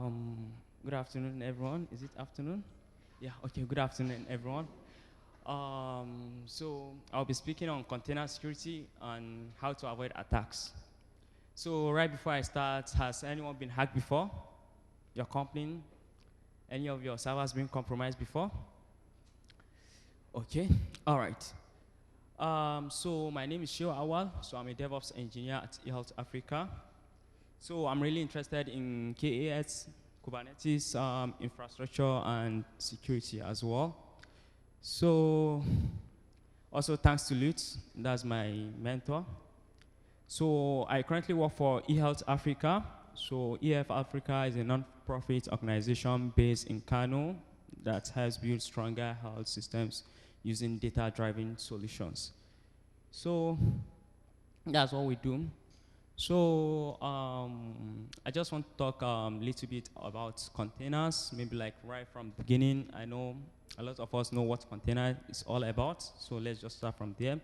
Um, Good afternoon, everyone. Is it afternoon? Yeah, okay, good afternoon, everyone. So I'll be speaking on container security and how to avoid attacks. So right before I start, has anyone been hacked before? Your company? Any of your servers been compromised before? Okay, all right. So my name is Shehu Awwal. So I'm a DevOps engineer at eHealth Africa. So I'm really interested in KAS, Kubernetes, infrastructure, and security as well. So also thanks to Lutz, that's my mentor. So I currently work for eHealth Africa. So eHealth Africa is a non-profit organization based in Kano that has built stronger health systems using data-driven solutions. So that's what we do. So I just want to talk a little bit about containers, maybe like right from the beginning. I know a lot of us know what container is all about, so let's just start from there.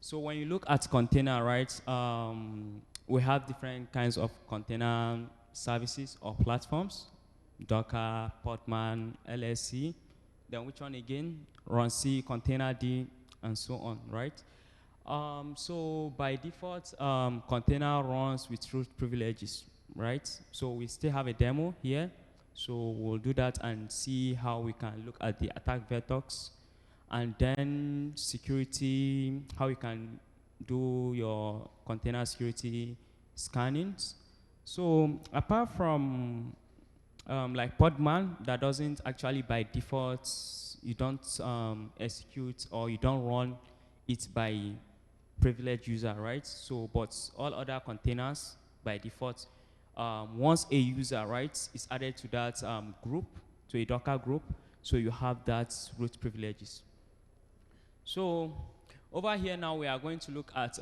So when you look at container, right, we have different kinds of container services or platforms, Docker, Podman, LSC, then which one again? Runc, Containerd, and so on, right? So by default, container runs with root privileges, right? So we still have a demo here. So we'll do that and see how we can look at the attack vectors and then security, how you can do your container security scannings. So apart from like Podman, that doesn't actually by default, you don't execute or you don't run it by privileged user, right? So, but all other containers by default, once a user, right, is added to that group, to a Docker group, so you have that root privileges. So, over here now we are going to look at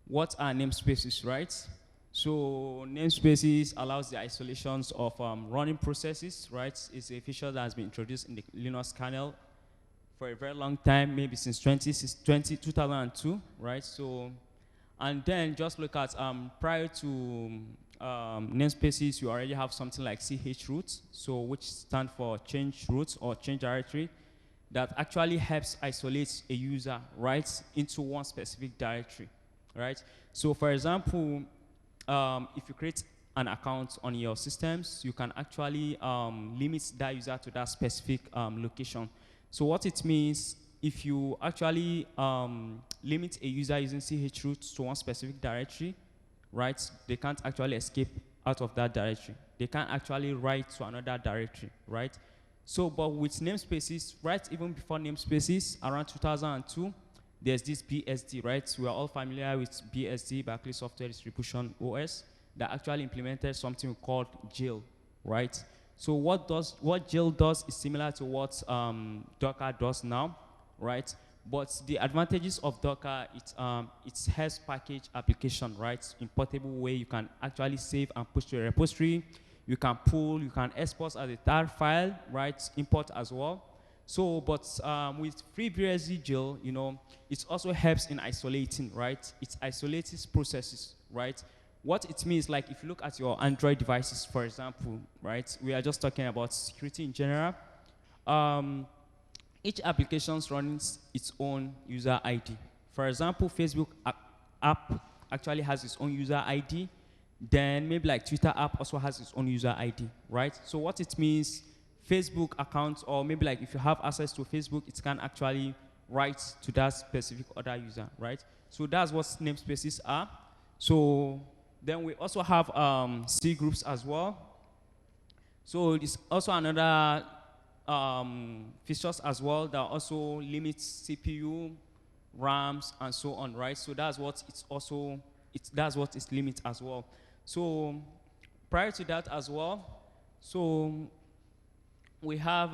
what are namespaces, right? So namespaces allows the isolations of running processes, right? It's a feature that has been introduced in the Linux kernel for a very long time, maybe since 2002, right? So, and then just look at prior to namespaces, you already have something like chroot, so which stand for change root or change directory, that actually helps isolate a user, right, into one specific directory, right? So, for example, if you create an account on your systems, you can actually limit that user to that specific location. So what it means, if you actually limit a user using chroot to one specific directory, right, they can't actually escape out of that directory. They can't actually write to another directory, right? So, but with namespaces, right, even before namespaces, around 2002, there's this BSD, right? We are all familiar with BSD, Berkeley Software Distribution OS, that actually implemented something called jail, right? So what jail does is similar to what Docker does now, right? But the advantages of Docker, it has package application, right? In portable way, you can actually save and push to a repository. You can pull, you can export as a tar file, right? Import as well. So, but with FreeBSD jail, you know, it also helps in isolating, right? It isolates processes, right? What it means, like if you look at your Android devices, for example, right? We are just talking about security in general. Each application runs its own user ID. For example, Facebook app actually has its own user ID. Then maybe like Twitter app also has its own user ID, right? So what it means, Facebook accounts, or maybe like if you have access to Facebook, it can actually write to that specific other user, right? So that's what namespaces are. So then we also have C groups as well. So it's also another features as well that also limits CPU, RAMs, and so on, right? So that's what it's also, that's what its limit as well. So prior to that as well, so we have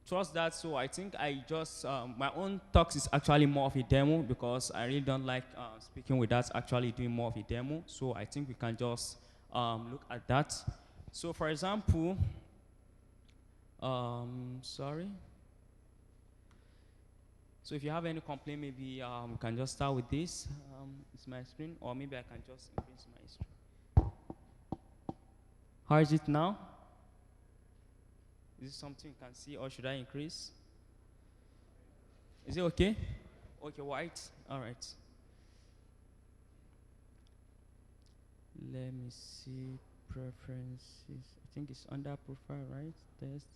trust that. So I think I just my own talks is actually more of a demo because I really don't like speaking without actually doing more of a demo. So I think we can just look at that. So for example, sorry. So if you have any complaint, maybe we can just start with this. It's my screen, or maybe I can just increase my screen. How is it now? Is it something you can see, or should I increase? Is it okay? Okay, white. All right. Let me see preferences. I think it's under profile, right? Test.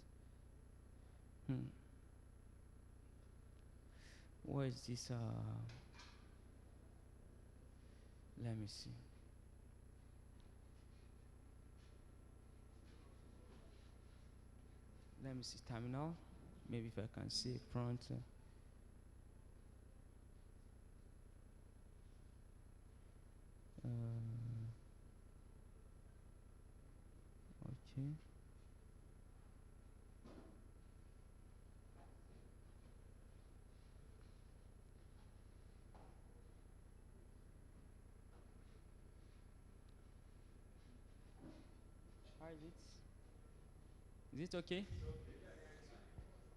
What is this? Let me see. Let me see terminal. Maybe if I can see front. Okay. How is it? Is it okay?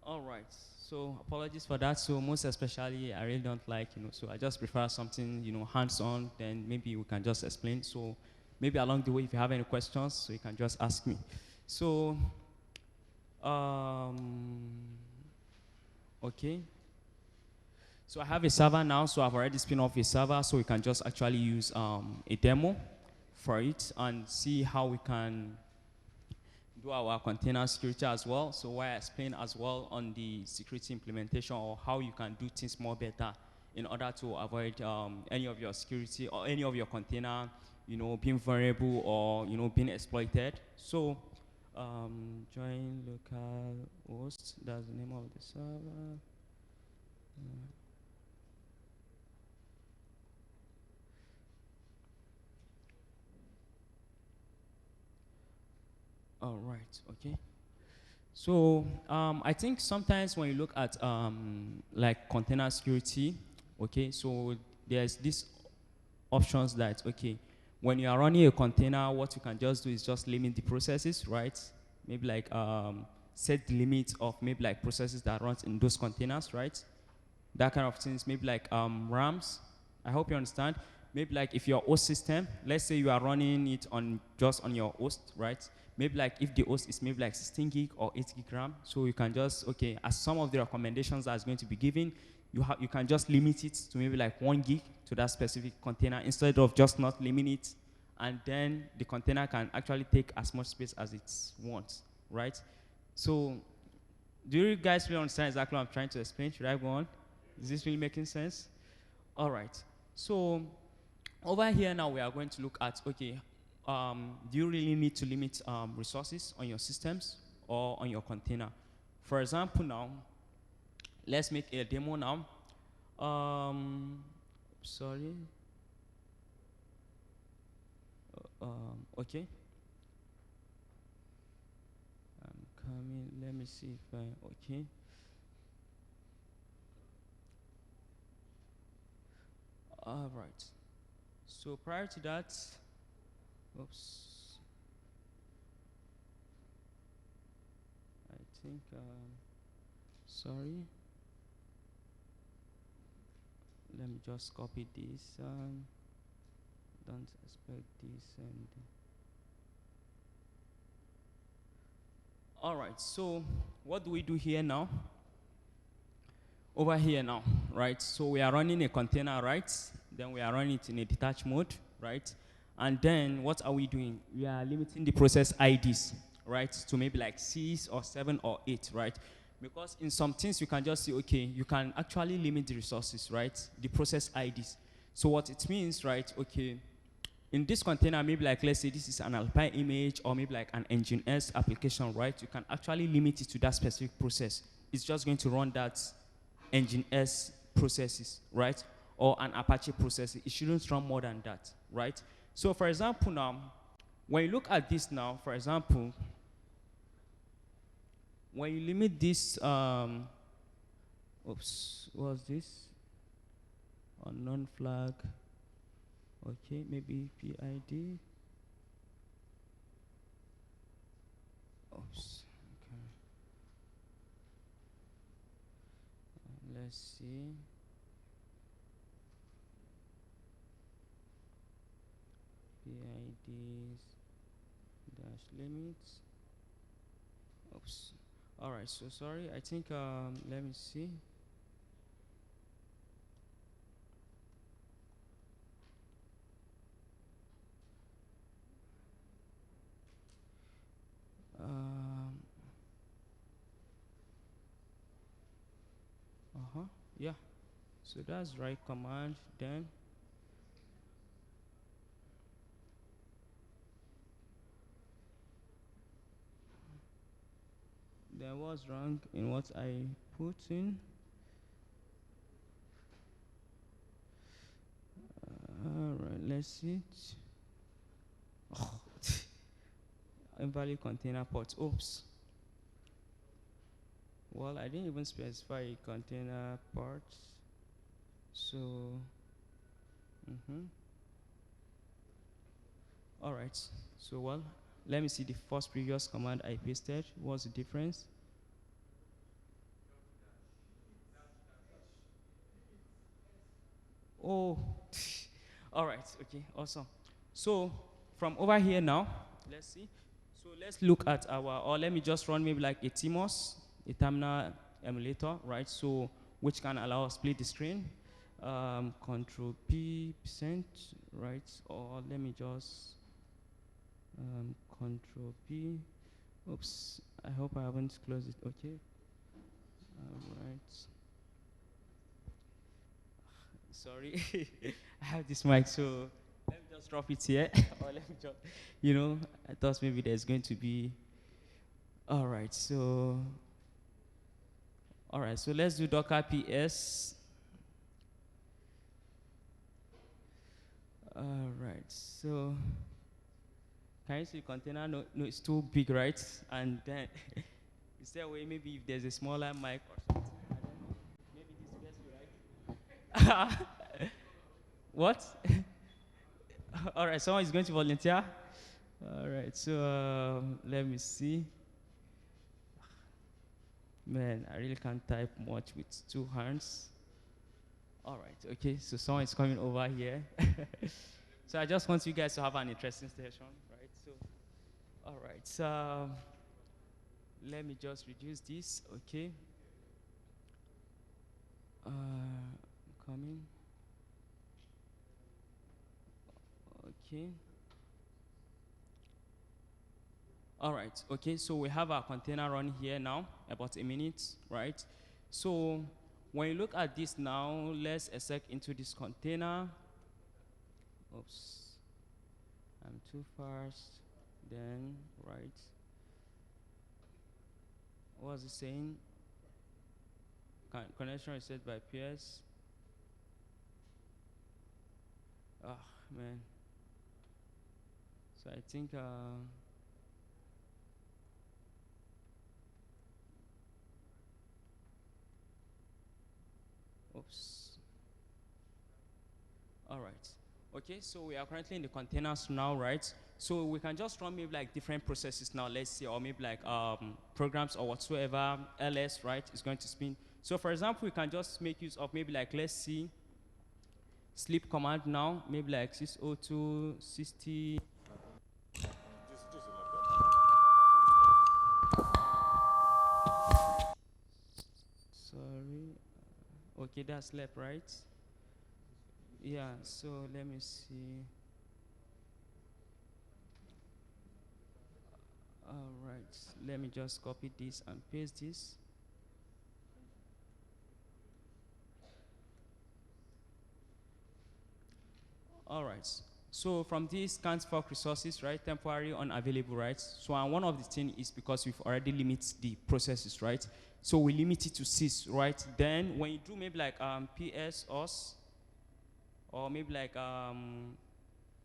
All right. So apologies for that. So most especially, I really don't like, so I just prefer something, hands-on. Then maybe we can just explain. So maybe along the way, if you have any questions, so you can just ask me. So, okay. So I have a server now. So I've already spin off a server. So we can just actually use a demo for it and see how we can do our container security as well. So I explain as well on the security implementation, or how you can do things more better in order to avoid any of your security or any of your container, being vulnerable or, being exploited. So join localhost, that's the name of the server. All right, okay. So I think sometimes when you look at like container security, okay, so there's these options that, okay, when you are running a container, what you can just do is just limit the processes, right? Maybe like set the limit of maybe like processes that runs in those containers, right? That kind of things, maybe like RAMs. I hope you understand. Maybe like if your host system, let's say you are running it on just on your host, right? Maybe like if the host is maybe like 16 gig or 8 gig RAM, so you can just, okay, as some of the recommendations that's going to be given, you can just limit it to maybe like 1 gig to that specific container instead of just not limiting it, and then the container can actually take as much space as it wants, right? So do you guys really understand exactly what I'm trying to explain? Should I go on? Is this really making sense? All right. So over here now we are going to look at, okay, do you really need to limit resources on your systems or on your container? For example now, let's make a demo now. Sorry. Okay. I'm coming. Let me see if okay. All right. So prior to that, oops. I think, sorry. Let me just copy this. Don't expect this and. All right. So what do we do here now? Over here now, right? So we are running a container, right? Then we are running it in a detached mode, right? And then what are we doing? We are limiting the process IDs, right? To maybe like 6 or 7 or 8, right? Because in some things you can just say, okay, you can actually limit the resources, right? The process IDs. So what it means, right? Okay, in this container, maybe like, let's say this is an Alpine image or maybe like an Nginx application, right? You can actually limit it to that specific process. It's just going to run that Nginx processes, right? Or an Apache process. It shouldn't run more than that, right? So for example now, when you look at this now, for example, when you limit this, oops, what was this? Unknown flag. Okay, maybe PID. Oops. Okay. let's see. PIDs dash limits. Oops. All right. So sorry. I think let me see. Um. Yeah. So that's right command. Then there was wrong in what I put in. All right. Let's see. Oh, invalid container port. Oops. Well, I didn't even specify a container part. So, all right. So, well, let me see the first previous command I pasted. What's the difference? Oh, all right. Okay, awesome. So, from over here now, let's see. So, let's look at our, or let me just run maybe like a TMOS, a terminal emulator, right? So, which can allow us to split the screen. Control P percent, right? Or let me just Control P. Oops, I hope I haven't closed it. Okay. All right. Sorry, I have this mic, so let me just drop it here. Or let me just, I thought maybe there's going to be. All right, so. All right, so let's do Docker PS. All right, so. Can you see container? No, no, it's too big, right? And then, is there a way maybe if there's a smaller mic or something? I don't know. Maybe this best way, right? What? All right, someone is going to volunteer. All right, so let me see. Man, I really can't type much with two hands. All right, okay, so someone is coming over here. So I just want you guys to have an interesting session, right? So, all right, so let me just reduce this, okay? Coming. Okay. All right, okay, so we have our container run here now, about a minute, right? So when you look at this now, let's exec into this container. Oops, I'm too fast. Then, right. What was it saying? Connection is set by peers. Ah, man. So I think, oops. All right. Okay, so we are currently in the containers now, right? So we can just run maybe like different processes now, let's say, or maybe like programs or whatsoever, ls, right, is going to spin. So for example, we can just make use of maybe like, let's see, sleep command now, maybe like 602, 60. Sorry. Okay, that's left, right? Yeah, so let me see. All right, let me just copy this and paste this. All right. So from these can't fork resources, right, temporary unavailable, right? So and one of the things is because we've already limited the processes, right? So we limit it to 6, right? Then when you do maybe like PS us, or maybe like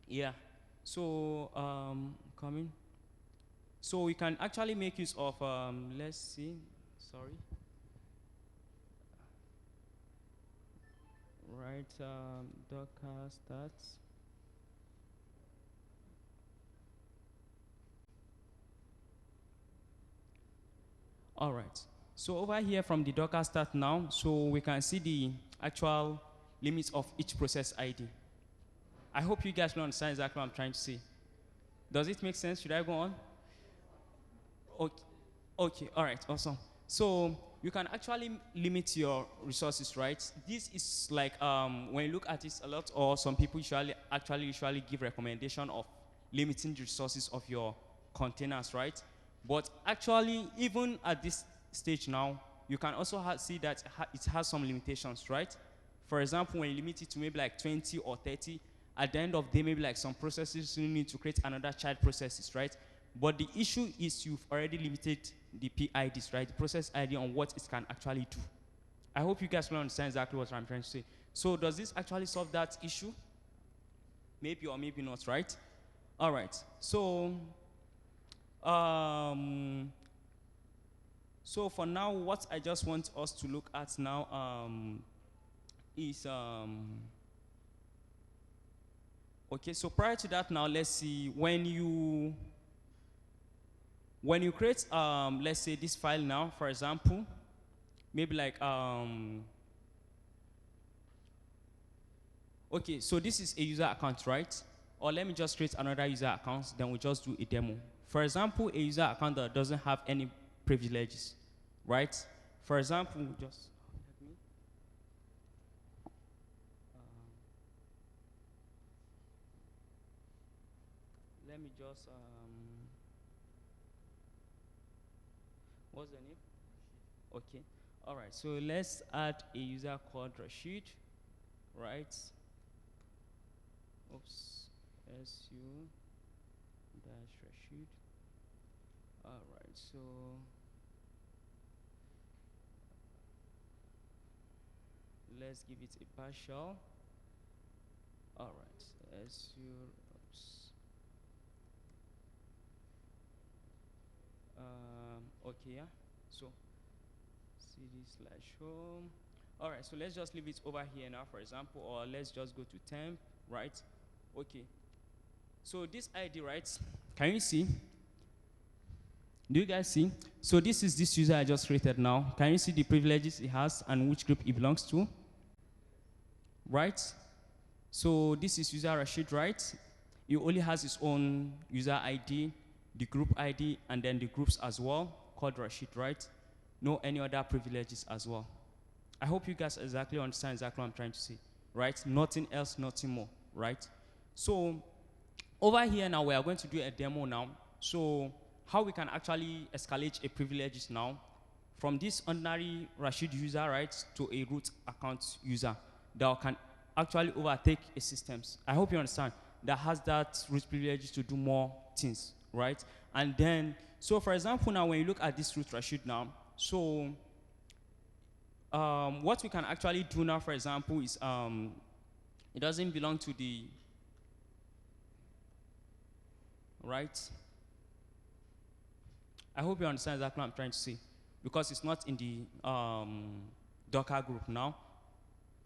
yeah. So coming. So we can actually make use of let's see, sorry. Right, Docker stats. All right. So over here from the Docker start now, so we can see the actual limits of each process ID. I hope you guys will understand exactly what I'm trying to say. Does it make sense? Should I go on? Okay, okay, all right, awesome. So you can actually limit your resources, right? This is like, when you look at this a lot, or some people usually give recommendation of limiting the resources of your containers, right? But actually, even at this stage now, you can also see that it has some limitations, right? For example, when you limit it to maybe like 20 or 30, at the end of the day, maybe like some processes you need to create another child processes, right? But the issue is you've already limited the PIDs, right? The process ID on what it can actually do. I hope you guys will understand exactly what I'm trying to say. So does this actually solve that issue? Maybe or maybe not, right? All right. So, so for now, what I just want us to look at now is okay. So prior to that, now let's see when you create let's say this file now, for example, maybe like okay, so this is a user account, right? Or let me just create another user account, then we'll just do a demo. For example, a user account that doesn't have any privileges, right? For example, just let me just what's the name? Okay. All right. So let's add a user called Rashid, right? Oops. SU dash Rashid. All right. So let's give it a partial. All right. SU. Oops. Okay, yeah. So cd/home. All right, so let's just leave it over here now, for example, or let's just go to temp, right? Okay. So this ID, right? Can you see? Do you guys see? So this is this user I just created now. Can you see the privileges it has and which group it belongs to? Right? So this is user Rashid, right? He only has his own user ID, the group ID, and then the groups as well, called Rashid, right? No any other privileges as well. I hope you guys exactly understand exactly what I'm trying to say, right? Nothing else, nothing more, right? So over here now, we are going to do a demo now. So how we can actually escalate a privileges now from this ordinary Rashid user, right, to a root account user that can actually overtake a systems. I hope you understand. That has that root privileges to do more things, right? And then, so for example, now when you look at this root Rashid now, so what we can actually do now, for example, is it doesn't belong to the, right? I hope you understand exactly what I'm trying to say, because it's not in the Docker group now.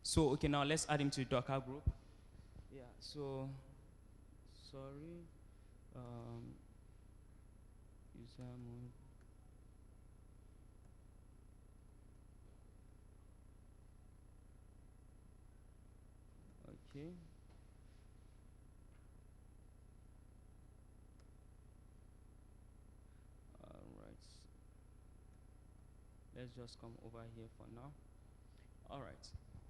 So, okay, now let's add him to the Docker group. Yeah, so, sorry. User mode. Okay. All right. Let's just come over here for now. All right.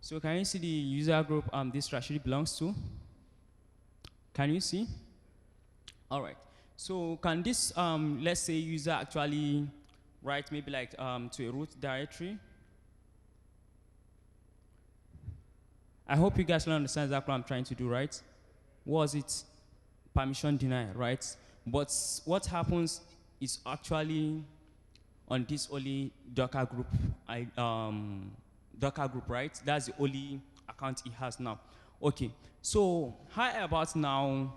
So can you see the user group this Rashid belongs to? Can you see? All right. So can this, let's say, user actually write maybe like to a root directory? I hope you guys will understand exactly what I'm trying to do, right? Was it permission denied, right? But what happens is actually on this only Docker group, Docker group, right? That's the only account he has now. Okay, so how about now,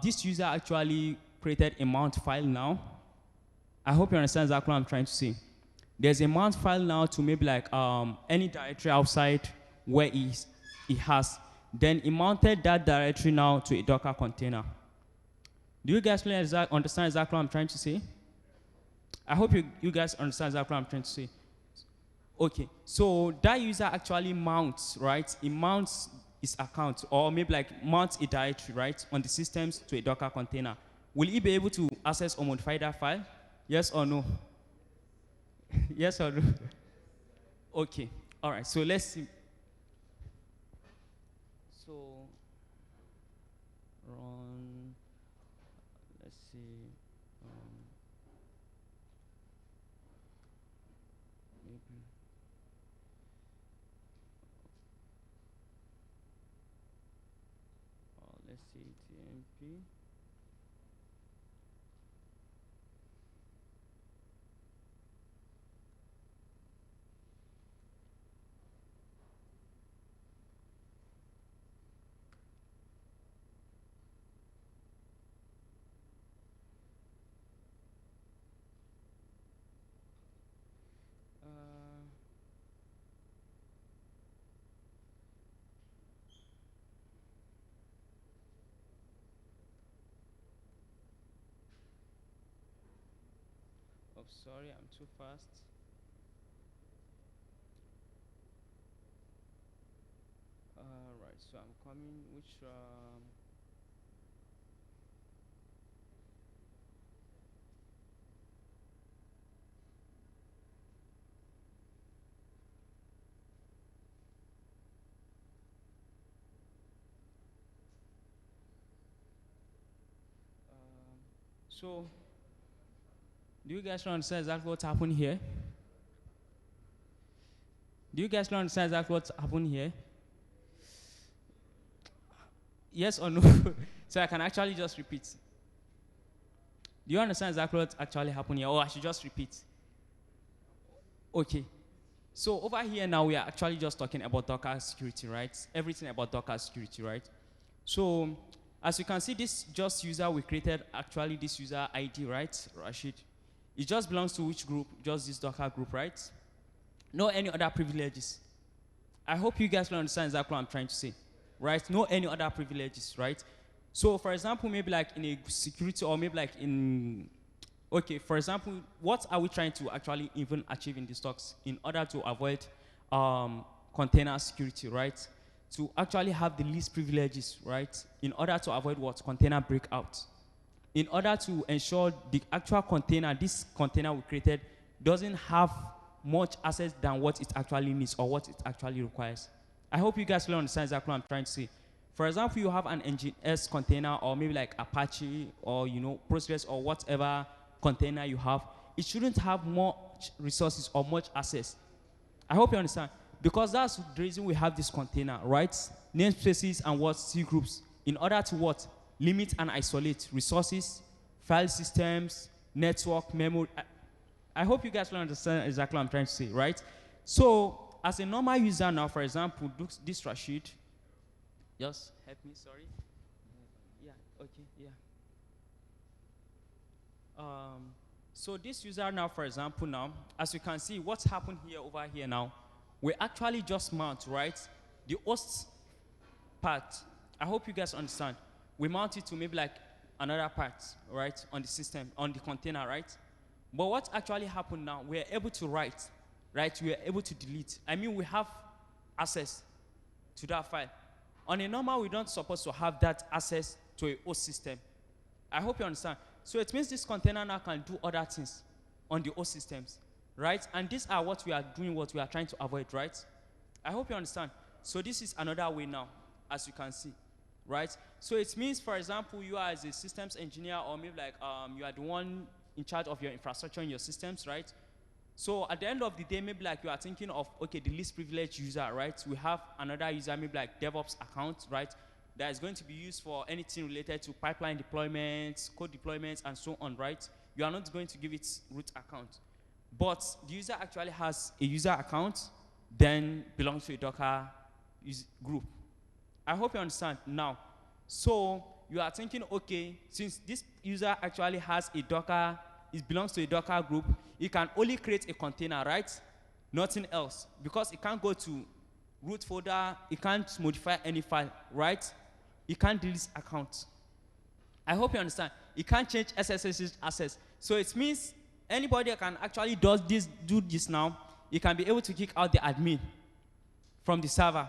this user actually created a mount file now. I hope you understand exactly what I'm trying to say. There's a mount file now to maybe like any directory outside where he has. Then he mounted that directory now to a Docker container. Do you guys really understand exactly what I'm trying to say? I hope you guys understand exactly what I'm trying to say. Okay, so that user actually mounts, right? It mounts his account, or maybe like mounts a directory, right, on the systems to a Docker container. Will he be able to access or modify that file? Yes or no? Yes or no? Okay, all right, so let's see. So, run, let's see. Maybe. Let's see, TMP. Oh, sorry, I'm too fast. Right, so I'm coming, which, so, do you guys understand exactly what's happened here? Do you guys understand exactly what's happened here? Yes or no? So I can actually just repeat. Do you understand exactly what actually happened here? Or I should just repeat? Okay. So over here now, we are actually just talking about Docker security, right? Everything about Docker security, right? So as you can see, this just user we created, actually this user ID, right, Rashid? It just belongs to which group? Just this Docker group, right? No any other privileges. I hope you guys will understand exactly what I'm trying to say, right? No any other privileges, right? So for example, maybe like in a security, or maybe like in, okay, for example, what are we trying to actually even achieve in these talks in order to avoid container security, right? To actually have the least privileges, right? In order to avoid what? Container breakout. In order to ensure the actual container, this container we created, doesn't have much access than what it actually needs or what it actually requires. I hope you guys will understand exactly what I'm trying to say. For example, you have an nginx container, or maybe like Apache, or Postgres, or whatever container you have. It shouldn't have much resources or much access. I hope you understand, because that's the reason we have this container, right? Namespaces and what C groups, in order to what? Limit and isolate resources, file systems, network, memory. I hope you guys will understand exactly what I'm trying to say, right? So, as a normal user now, for example, this Rashid, just help me, sorry. Yeah, okay, yeah. So this user now, for example, now, as you can see, what's happened here over here now, we actually just mount, right? The host part. I hope you guys understand. We mount it to maybe like another part, right? On the system, on the container, right? But what actually happened now, we're able to write, right? We're able to delete. I mean, we have access to that file. On a normal, we don't supposed to have that access to a host system. I hope you understand. So it means this container now can do other things on the host systems, right? And these are what we are doing, what we are trying to avoid, right? I hope you understand. So this is another way now, as you can see, right? So it means, for example, you are as a systems engineer, or maybe like you are the one in charge of your infrastructure and your systems, right? So at the end of the day, maybe like you are thinking of, okay, the least privileged user, right? We have another user, maybe like DevOps account, right? That is going to be used for anything related to pipeline deployments, code deployments, and so on, right? You are not going to give it root account. But the user actually has a user account, then belongs to a Docker group. I hope you understand now. So you are thinking, okay, since this user actually has a Docker, it belongs to a Docker group, it can only create a container, right? Nothing else. Because it can't go to root folder, it can't modify any file, right? It can't delete account. I hope you understand. It can't change SSH's access. So it means anybody that can actually do this now, you can be able to kick out the admin from the server.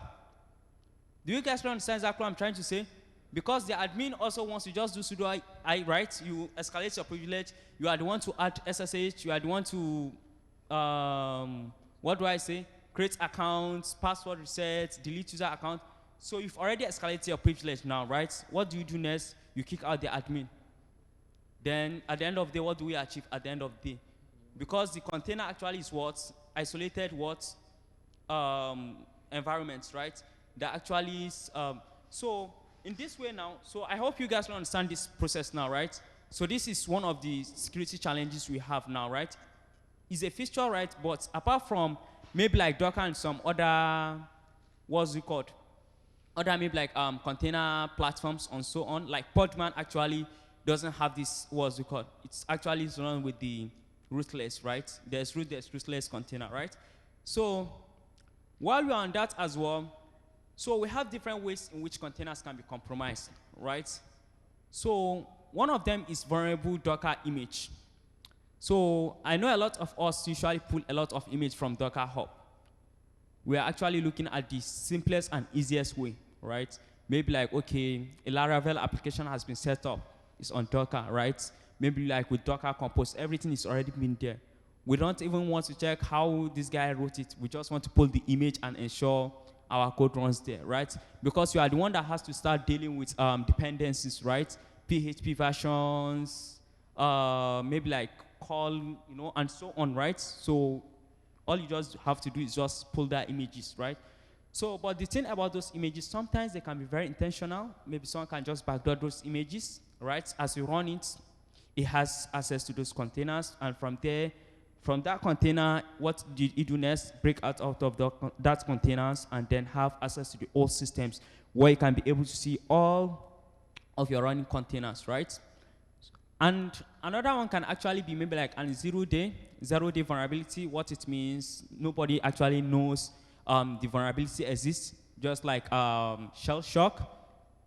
Do you guys understand exactly what I'm trying to say? Because the admin also wants to just do sudo I, right? You escalate your privilege. You are the one to add SSH. You are the one to, what do I say? Create accounts, password reset, delete user account. So you've already escalated your privilege now, right? What do you do next? You kick out the admin. Then at the end of the day, what do we achieve at the end of the day? Because the container actually is what? Isolated what? Environments, right? That actually is, so in this way now, so I hope you guys will understand this process now, right? So this is one of the security challenges we have now, right? It's a feature, right? But apart from maybe like Docker and some other, what's it called? Other maybe like container platforms and so on, like Podman actually doesn't have this, what's it called? It's actually run with the rootless, right? There's rootless container, right? So while we're on that as well, so we have different ways in which containers can be compromised, right? So one of them is vulnerable Docker image. So I know a lot of us usually pull a lot of image from Docker Hub. We are actually looking at the simplest and easiest way, right? Maybe like, okay, a Laravel application has been set up. It's on Docker, right? Maybe like with Docker Compose, everything is already been there. We don't even want to check how this guy wrote it. We just want to pull the image and ensure our code runs there, right? Because you are the one that has to start dealing with dependencies, right? PHP versions, maybe like call, you know, and so on, right? So all you just have to do is just pull their images, right? So, but the thing about those images, sometimes they can be very intentional. Maybe someone can just backdoor those images, right? As you run it, it has access to those containers, and from there, from that container, what did it do next? Break out of that containers and then have access to the old systems where you can be able to see all of your running containers, right? And another one can actually be maybe like a zero-day vulnerability. What it means, nobody actually knows the vulnerability exists, just like shell shock,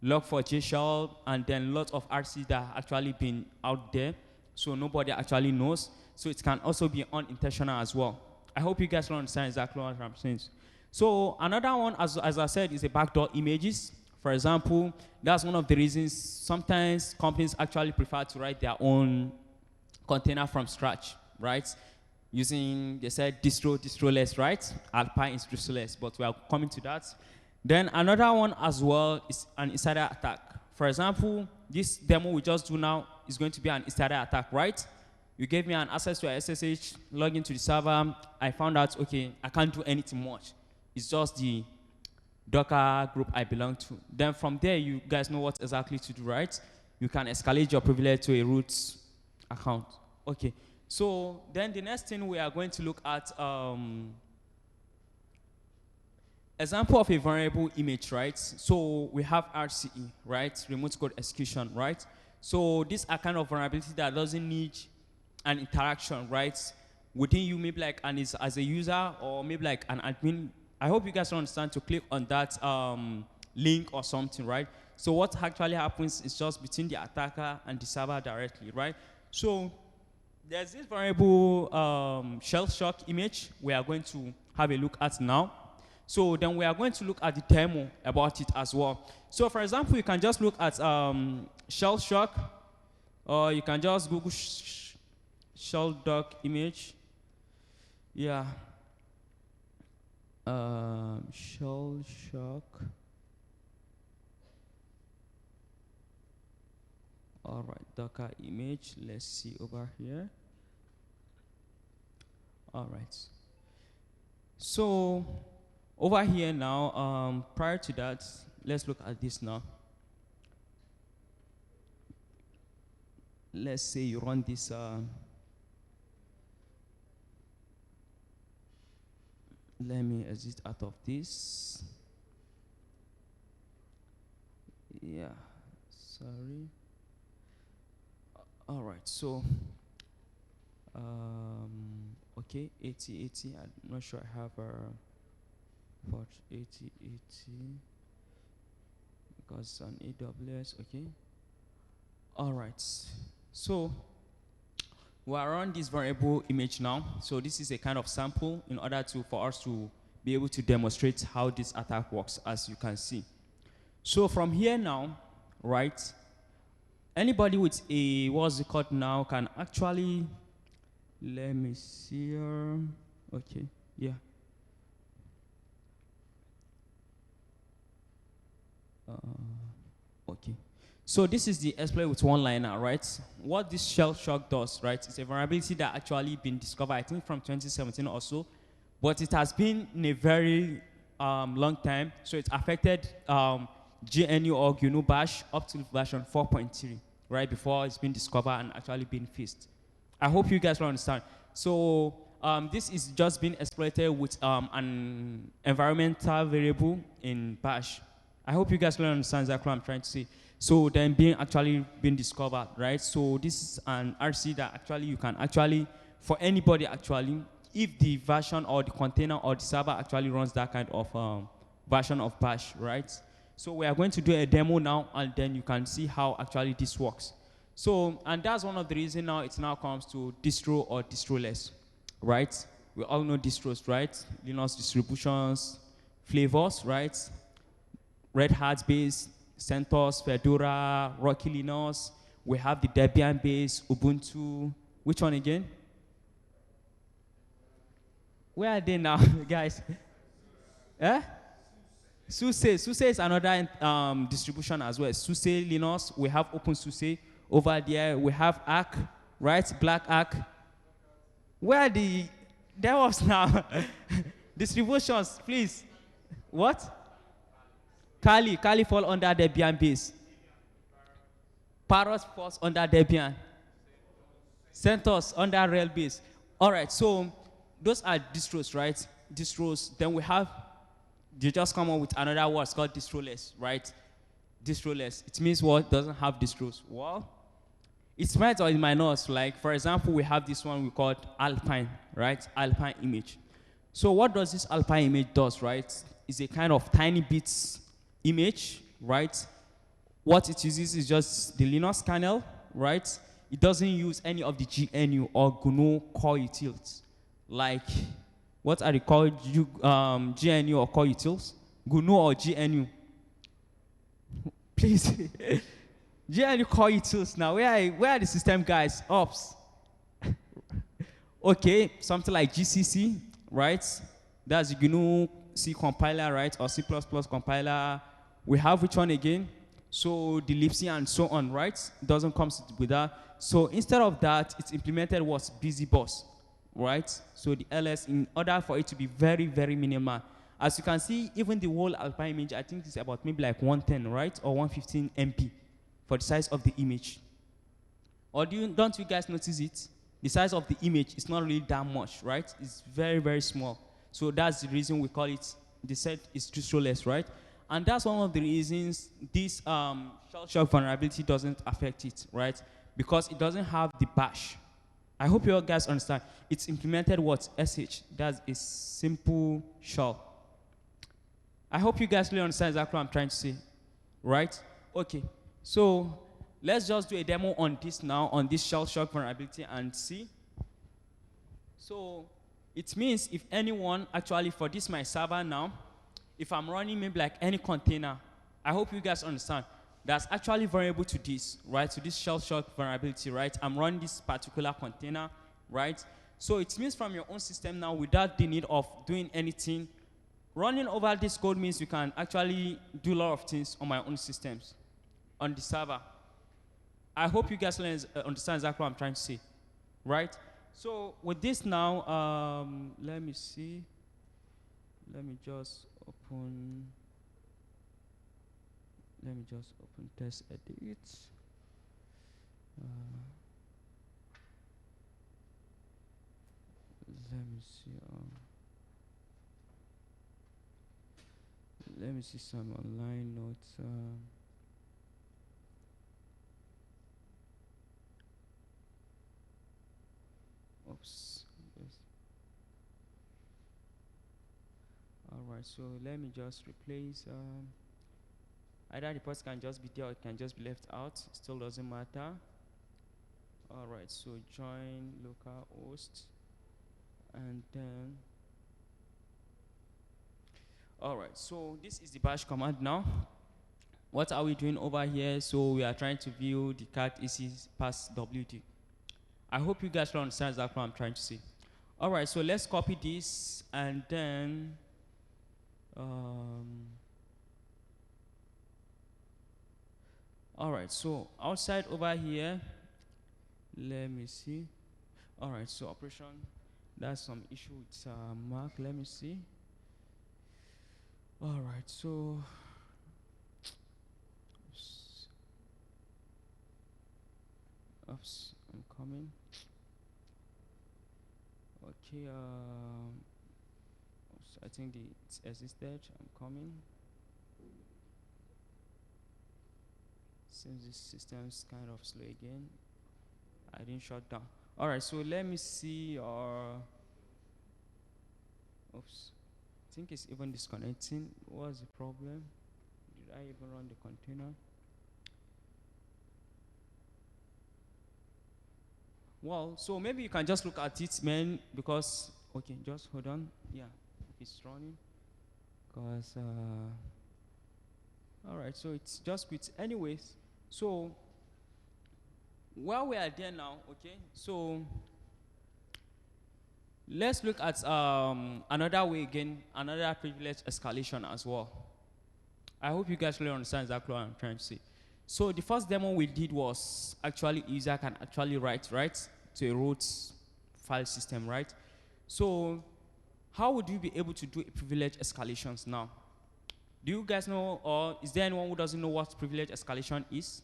log4j shell, and then lots of RC that have actually been out there, so nobody actually knows. So it can also be unintentional as well. I hope you guys will understand exactly what I'm saying. So another one, as I said, is a backdoor images. For example, that's one of the reasons sometimes companies actually prefer to write their own container from scratch, right? Using, they said, distroless, right? Alpine is distroless, but we are coming to that. Then another one as well is an insider attack. For example, this demo we just do now is going to be an insider attack, right? You gave me an access to a SSH, log into the server. I found out, okay, I can't do anything much. It's just the Docker group I belong to. Then from there, you guys know what exactly to do, right? You can escalate your privilege to a root account. Okay, so then the next thing we are going to look at, example of a vulnerable image, right? So we have RCE, right? Remote code execution, right? So these are kind of vulnerability that doesn't need an interaction, right? Within you, maybe like as a user or maybe like an admin. I hope you guys understand to click on that link or something, right? So what actually happens is just between the attacker and the server directly, right? So there's this vulnerable shell shock image we are going to have a look at now. So then we are going to look at the demo about it as well. So for example, you can just look at shell shock, or you can just Google shell doc image. Yeah. Shell shock. All right, Docker image. Let's see over here. All right. So over here now, prior to that, let's look at this now. Let's say you run this. Let me exit out of this. Yeah, sorry. All right, so, okay, 8080, I'm not sure I have a port 8080 because it's on AWS, okay. All right, so We are on this variable image now. So this is a kind of sample in order for us to be able to demonstrate how this attack works, as you can see. So from here now, right, anybody with a, what's it called now, can actually, let me see here. Okay, yeah. Okay. So this is the exploit with one liner, right? What this shell shock does, right? It's a vulnerability that actually been discovered, I think, from 2017 or so, but it has been in a very long time. So it's affected GNU or GNU Bash up to version 4.3, right? Before it's been discovered and actually been fixed. I hope you guys will understand. So this is just being exploited with an environmental variable in Bash. I hope you guys will understand exactly what I'm trying to say. So then being discovered, right? So this is an RC that actually you can actually, for anybody actually, if the version or the container or the server actually runs that kind of version of Bash, right? So we are going to do a demo now, and then you can see how actually this works. So, and that's one of the reasons now it now comes to distro or distroless, right? We all know distros, right? Linux distributions, flavors, right? Red Hat base, CentOS, Fedora, Rocky Linux. We have the Debian base, Ubuntu. Which one again? Where are they now, guys? Eh? SUSE. SUSE is another distribution as well. SUSE Linux. We have OpenSUSE over there. We have Arc, right? Black Arc. Where are the DevOps now? Distributions, please. What? Kali fall under Debian base. Parrot falls under Debian. CentOS under Rail base. All right, so those are distros, right? Distros. Then we have, they just come up with another word called distroless, right? Distroless. It means what? Doesn't have distros. Well, it's might or it might not. Like, for example, we have this one we call Alpine, right? Alpine image. So what does this Alpine image does, right? It's a kind of tiny bits image, right? What it uses is just the Linux kernel, right? It doesn't use any of the GNU or GNU core utils. Like, what are they called? GNU or core utils? GNU or GNU? Please. GNU core utils now. Where are the system guys? Ops. Okay, something like GCC, right? That's GNU C compiler, right? Or C++ compiler. We have which one again? So the libc and so on, right? Doesn't come with that. So instead of that, it's implemented what's BusyBoss, right? So the ls, in order for it to be very, very minimal. As you can see, even the whole Alpine image, I think it's about maybe like 110, right? Or 115 MB for the size of the image. Or don't you guys notice it? The size of the image is not really that much, right? It's very, very small. So that's the reason we call it, the set is distroless, right? And that's one of the reasons this shell shock vulnerability doesn't affect it, right? Because it doesn't have the bash. I hope you all guys understand. It's implemented what? SH. That's a simple shell. I hope you guys really understand exactly what I'm trying to say, right? Okay, so let's just do a demo on this now, on this shell shock vulnerability and see. So it means if anyone actually, for this my server now, if I'm running maybe like any container, I hope you guys understand, that's actually vulnerable to this, right? To this shell shock vulnerability, right? I'm running this particular container, right? So it means from your own system now, without the need of doing anything, running over this code means you can actually do a lot of things on my own systems, on the server. I hope you guys understand exactly what I'm trying to say, right? So with this now, let me see. Let me just open test edit. Let me see some online notes. Oops. Yes. All right. So let me just replace. Either the post can just be there or it can just be left out. Still doesn't matter. All right, so join localhost, and then, all right, so this is the bash command now. What are we doing over here? So we are trying to view the cat EC pass WD. I hope you guys will understand exactly what I'm trying to say. All right, so let's copy this, and then, um, all right, so outside over here, let me see. All right, so operation, that's some issue with Mark. Let me see. All right, so oops, I'm coming. Okay, oops, I think it's existed. I'm coming. Since this system's kind of slow again, I didn't shut down. All right, so let me see. Oops, I think it's even disconnecting. What's the problem? Did I even run the container? Well, so maybe you can just look at it, man, because, okay, just hold on. Yeah, it's running. Because, all right, so it's just quit. Anyways, so while we are there now, okay, so let's look at another way again, another privilege escalation as well. I hope you guys really understand exactly what I'm trying to say. So the first demo we did was actually user can actually write, right, to a root file system, right? So how would you be able to do privilege escalations now? Do you guys know, or is there anyone who doesn't know what privilege escalation is?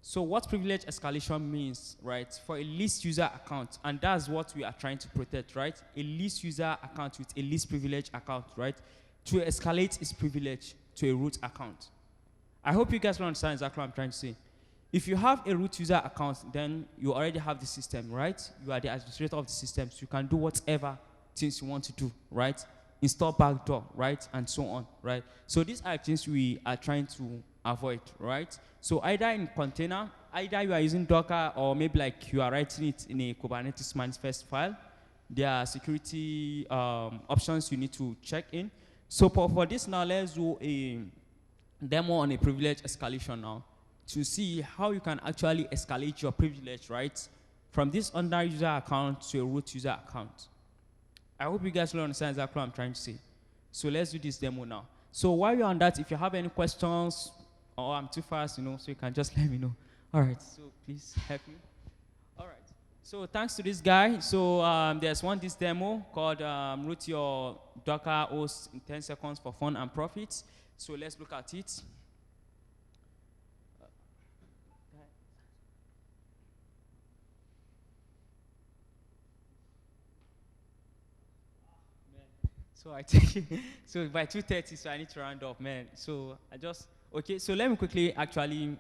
So what privilege escalation means, right, for a least user account, and that's what we are trying to protect, right? A least user account with a least privilege account, right? To escalate its privilege to a root account. I hope you guys will understand exactly what I'm trying to say. If you have a root user account, then you already have the system, right? You are the administrator of the system, so you can do whatever things you want to do, right? Install backdoor, right? And so on, right? So these are things we are trying to avoid, right? So either in container, either you are using Docker, or maybe like you are writing it in a Kubernetes manifest file. There are security options you need to check in. So for this now, let's do a demo on a privilege escalation now to see how you can actually escalate your privilege, right, from this under user account to a root user account. I hope you guys will understand exactly what I'm trying to say. So let's do this demo now. So while you're on that, if you have any questions, or I'm too fast, so you can just let me know. All right, so please help me. All right, so thanks to this guy. So there's this demo called root your Docker host in 10 seconds for fun and profit. So let's look at it. So I think, so by 2:30, so I need to round up, man. So okay, so let me quickly actually,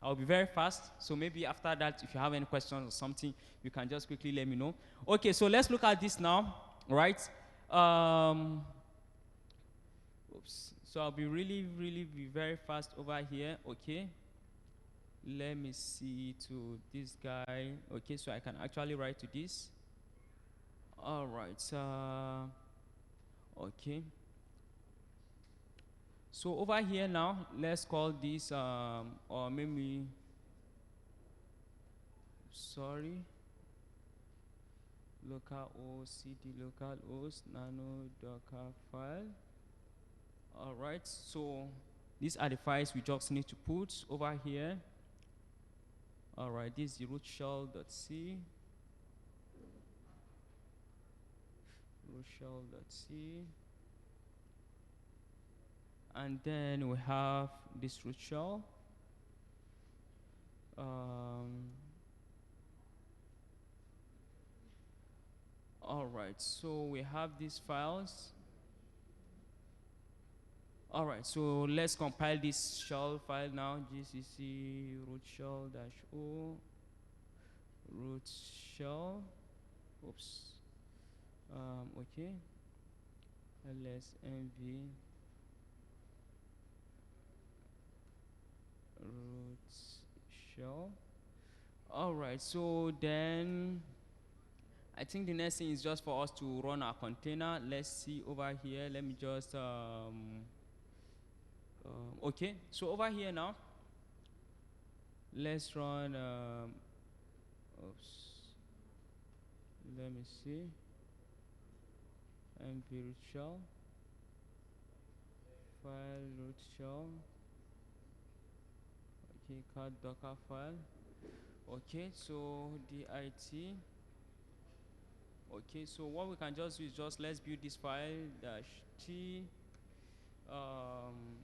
I'll be very fast. So maybe after that, if you have any questions or something, you can just quickly let me know. Okay, so let's look at this now, right? Oops. So I'll be be very fast over here, okay? Let me see to this guy. Okay, so I can actually write to this. All right, okay. So over here now, let's call this, or maybe, sorry, localhost cd localhost nano docker file. All right, so these are the files we just need to put over here. All right, this is the root shell.c, and then we have this root shell. All right, so we have these files. All right, so let's compile this shell file now. gcc root shell-o root shell. Oops. Okay. lsmv root shell. All right, so then I think the next thing is just for us to run our container. Let's see over here. Let me just, okay. So over here now, let's run, oops. Let me see, mv root shell, file root shell, okay, cat docker file. Okay, so dit. Okay, so what we can just do is just let's build this file dash t,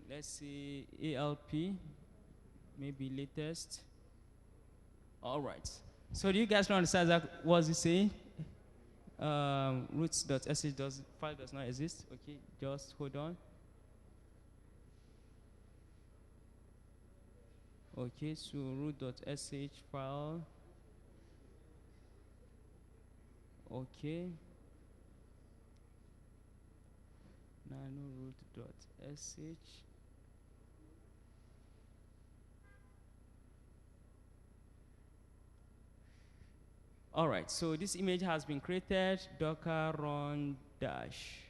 let's say alp, maybe latest. All right. So do you guys understand that what is saying? Roots.sh file does not exist. Okay, just hold on. Okay, so root.sh file. Okay. Nano root.sh. All right, so this image has been created. Docker run dash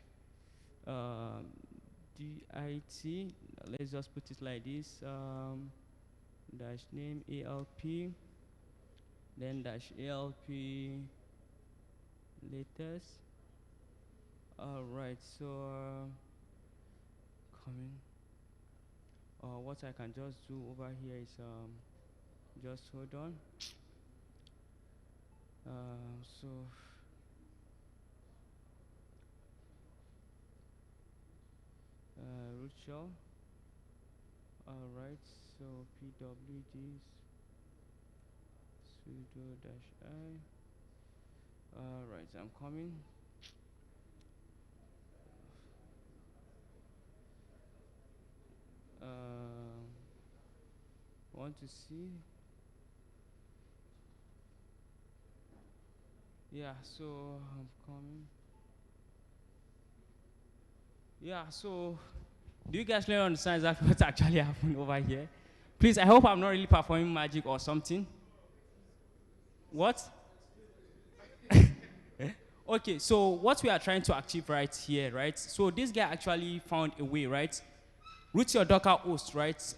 dit. Let's just put it like this. Dash name alp, then dash alp latest. All right, so coming. What I can just do over here is just hold on. So root shell. All right, so pwd sudo dash I. All right, I'm coming. Want to see? Yeah, so I'm coming. Yeah, so do you guys really understand exactly what's actually happening over here? Please, I hope I'm not really performing magic or something. What? Okay, so what we are trying to achieve right here, right? So this guy actually found a way, right? Root your Docker host, right,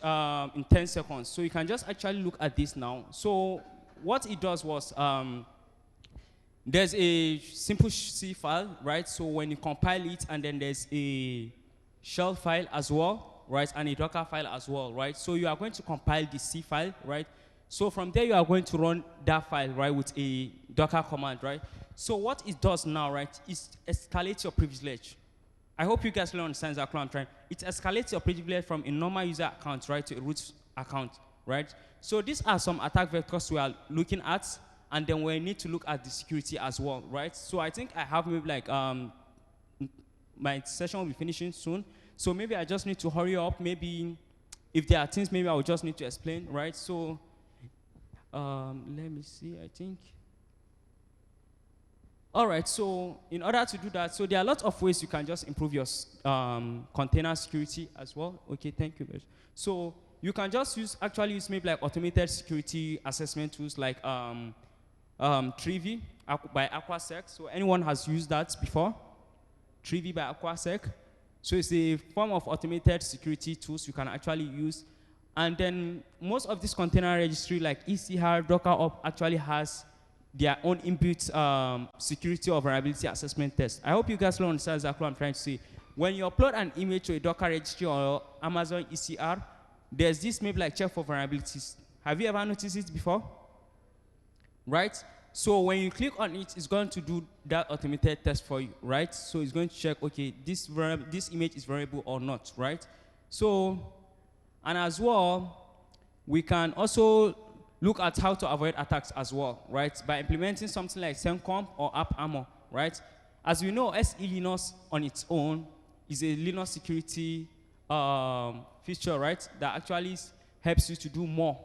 in 10 seconds. So you can just actually look at this now. So what it does was, there's a simple C file, right? So when you compile it, and then there's a shell file as well, right? And a Docker file as well, right? So you are going to compile the C file, right? So from there, you are going to run that file, right, with a Docker command, right? So what it does now, right, is escalate your privilege. I hope you guys will understand exactly what I'm trying. It escalates your privilege from a normal user account, right, to a root account, right? So these are some attack vectors we are looking at, and then we need to look at the security as well, right? So I think I have maybe like, my session will be finishing soon. So maybe I just need to hurry up. Maybe if there are things, maybe I will just need to explain, right? So let me see, I think. All right, so in order to do that, so there are lots of ways you can just improve your container security as well. Okay, thank you. So you can just actually use maybe like automated security assessment tools like Trivi by Aquasec. So anyone has used that before? Trivi by Aquasec. So it's a form of automated security tools you can actually use. And then most of this container registry like eHealth, Docker actually has their own inbuilt security or vulnerability assessment test. I hope you guys will understand exactly what I'm trying to say. When you upload an image to a Docker registry or Amazon ECR, there's this maybe like check for vulnerabilities. Have you ever noticed it before? Right? So when you click on it, it's going to do that automated test for you, right? So it's going to check, okay, this image is vulnerable or not, right? So, and as well, we can also look at how to avoid attacks as well, right? By implementing something like Sencomp or AppArmor, right? As we know, SE Linux on its own is a Linux security feature, right? That actually helps you to do more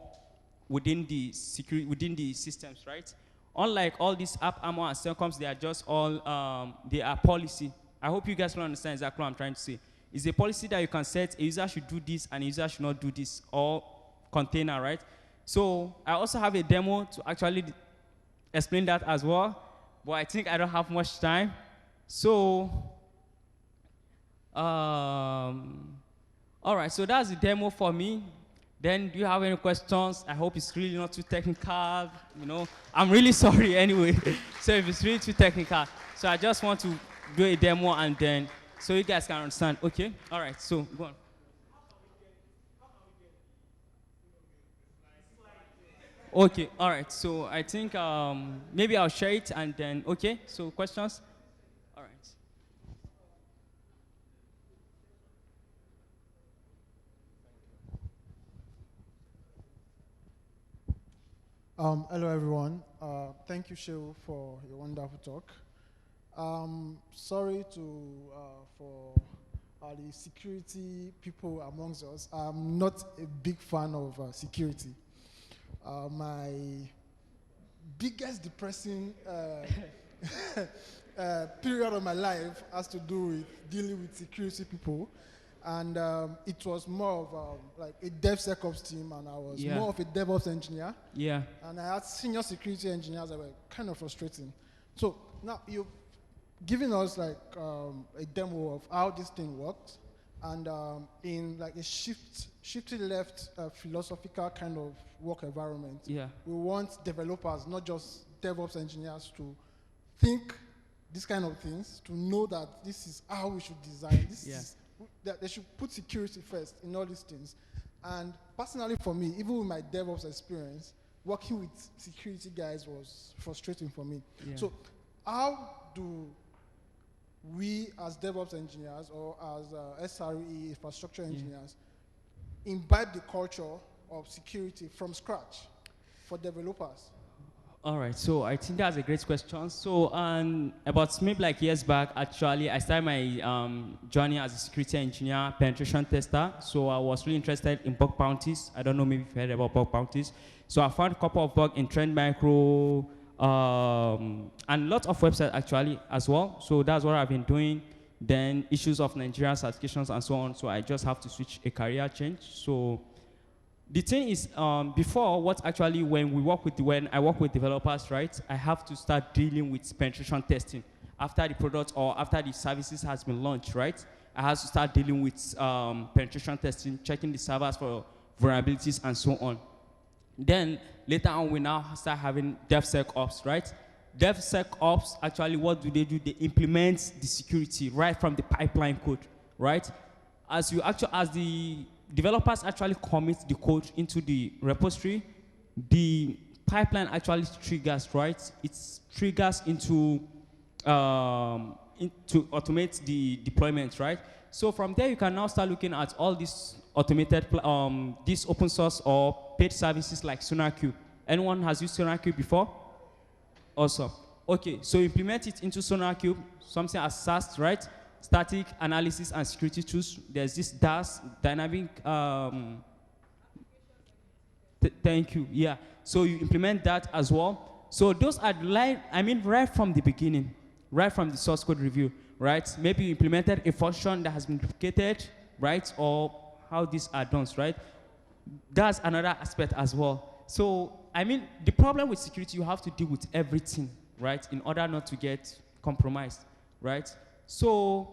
within the systems, right? Unlike all these AppArmor and Sencomps, they are just all, they are policy. I hope you guys will understand exactly what I'm trying to say. It's a policy that you can set, a user should do this and a user should not do this, or container, right? So I also have a demo to actually explain that as well, but I think I don't have much time. So, all right, so that's the demo for me. Then do you have any questions? I hope it's really not too technical, you know. I'm really sorry anyway. So if it's really too technical. So I just want to do a demo and then, so you guys can understand. Okay, all right, so go on. Okay, all right, so I think maybe I'll share it and then, okay, so questions? All right. Hello, everyone. Thank you, Shehu, for your wonderful talk. Sorry for the security people amongst us. I'm not a big fan of security. My biggest depressing period of my life has to do with dealing with security people. And it was more of like a DevSecOps team, and I was more of a DevOps engineer. Yeah. And I had senior security engineers that were kind of frustrating. So now you've given us like a demo of how this thing works, and in like a shifted left philosophical kind of work environment. Yeah. We want developers, not just DevOps engineers, to think these kind of things, to know that this is how we should design. This is that they should put security first in all these things. And personally for me, even with my DevOps experience, working with security guys was frustrating for me. Yeah. So how do we as DevOps engineers or as SRE infrastructure engineers imbibe the culture of security from scratch for developers? All right, so I think that's a great question. So about maybe like years back, actually, I started my journey as a security engineer, penetration tester. So I was really interested in bug bounties. I don't know, maybe if you heard about bug bounties. So I found a couple of bugs in Trend Micro and lots of websites actually as well. So that's what I've been doing. Then issues of Nigerian certifications and so on. So I just have to switch a career change. So the thing is, before, when I work with developers, right, I have to start dealing with penetration testing. After the product or after the services has been launched, right, I have to start dealing with penetration testing, checking the servers for vulnerabilities and so on. Then later on, we now start having DevSecOps, right? DevSecOps, actually, what do? They implement the security right from the pipeline code, right? As the developers actually commit the code into the repository, the pipeline actually triggers, right? It triggers into automate the deployment, right? So from there, you can now start looking at all these automated, these open source or paid services like SonarQube. Anyone has used SonarQube before? Awesome. Okay, so implement it into SonarQube, something as SAST, right? Static analysis and security tools. There's this DAS, dynamic, thank you, yeah. So you implement that as well. So those are right from the beginning, right from the source code review, right? Maybe you implemented a function that has been duplicated, right? Or how these are done, right? That's another aspect as well. So, the problem with security, you have to deal with everything, right? In order not to get compromised, right? So,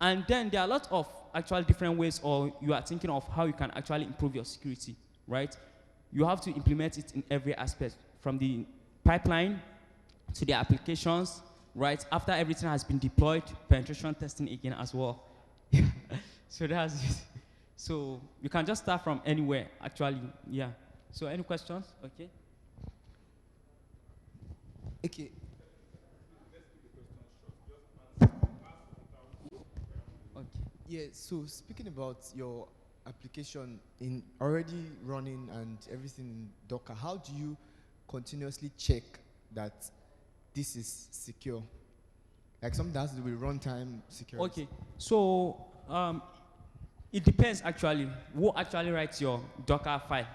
and then there are a lot of actual different ways, or you are thinking of how you can actually improve your security, right? You have to implement it in every aspect, from the pipeline to the applications, right? After everything has been deployed, penetration testing again as well. So that's it. So you can just start from anywhere, actually, yeah. So any questions? Okay. Okay. Yeah, so speaking about your application in already running and everything in Docker, how do you continuously check that this is secure? Like something that has to do with runtime security. Okay, so it depends actually who actually writes your Docker file.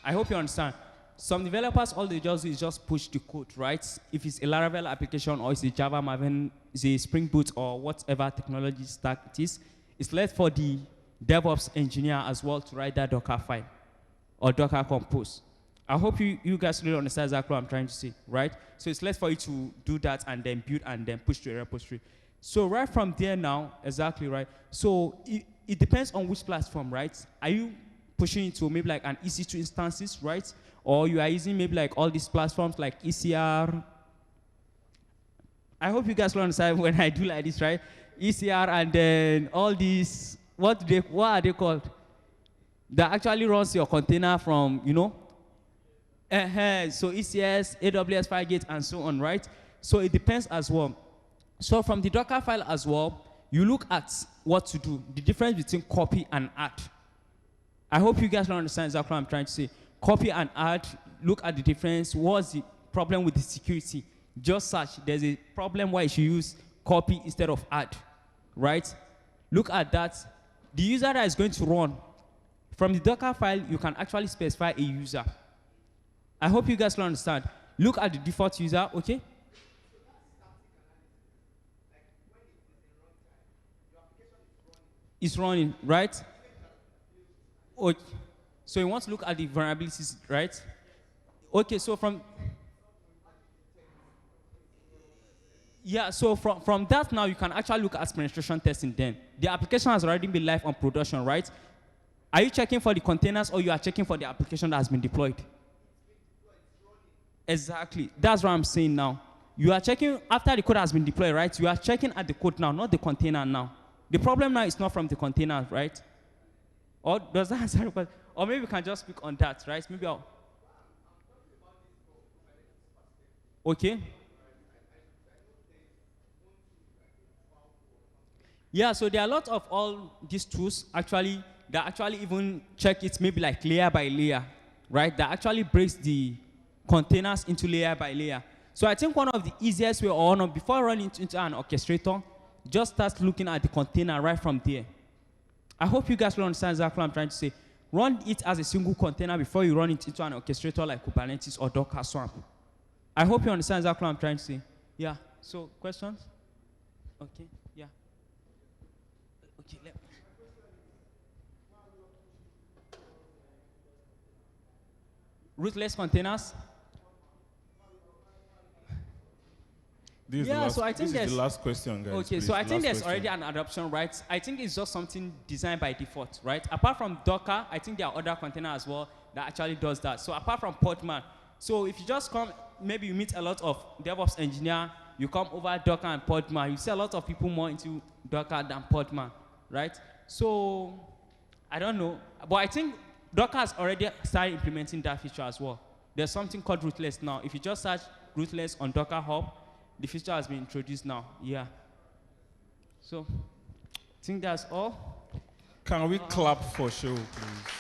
I hope you understand. Some developers, all they just do is just push the code, right? If it's a Laravel application or it's a Java Maven, it's a Spring Boot or whatever technology stack it is, it's left for the DevOps engineer as well to write that Docker file or Docker Compose. I hope you guys really understand exactly what I'm trying to say, right? So it's less for you to do that and then build and then push to a repository. So right from there now, exactly right. So it depends on which platform, right? Are you pushing it to maybe like an EC2 instances, right? Or you are using maybe like all these platforms like ECR. I hope you guys will understand when I do like this, right? ECR and then all these, what are they called? That actually runs your container from, you know? So ECS, AWS Fargate, and so on, right? So it depends as well. So from the Docker file as well, you look at what to do, the difference between copy and add. I hope you guys will understand exactly what I'm trying to say. Copy and add, look at the difference. What's the problem with the security? Just search. There's a problem why you should use copy instead of add, right? Look at that. The user that is going to run, from the Docker file, you can actually specify a user. I hope you guys will understand. Look at the default user, okay? It's running, right? Okay. So you want to look at the vulnerabilities, right? Okay, so from that now, you can actually look at penetration testing then. The application has already been live on production, right? Are you checking for the containers or you are checking for the application that has been deployed? Exactly. That's what I'm saying now. You are checking after the code has been deployed, right? You are checking at the code now, not the container now. The problem now is not from the container, right? Or does that answer the question? Or maybe we can just speak on that, right? Maybe I'll. Okay. Yeah, so there are a lot of all these tools actually that actually even check it maybe like layer by layer, right? That actually breaks the containers into layer by layer. So I think one of the easiest way, or no, before running into an orchestrator, just start looking at the container right from there. I hope you guys will understand exactly what I'm trying to say. Run it as a single container before you run it into an orchestrator like Kubernetes or Docker Swarm. I hope you understand exactly what I'm trying to say. Yeah. So questions? Okay. Yeah. Okay. Rootless containers. This is the last question, guys. Okay, please. so I think Last there's already an adoption, right? I think it's just something designed by default, right? Apart from Docker, I think there are other containers as well that actually does that. So apart from Podman, so if you just come, maybe you meet a lot of DevOps engineer, you come over Docker and Podman, you see a lot of people more into Docker than Podman, right? So I don't know, but I think Docker has already started implementing that feature as well. There's something called rootless now. If you just search rootless on Docker Hub, the feature has been introduced now. Yeah. So I think that's all. Can we clap for Shehu, please?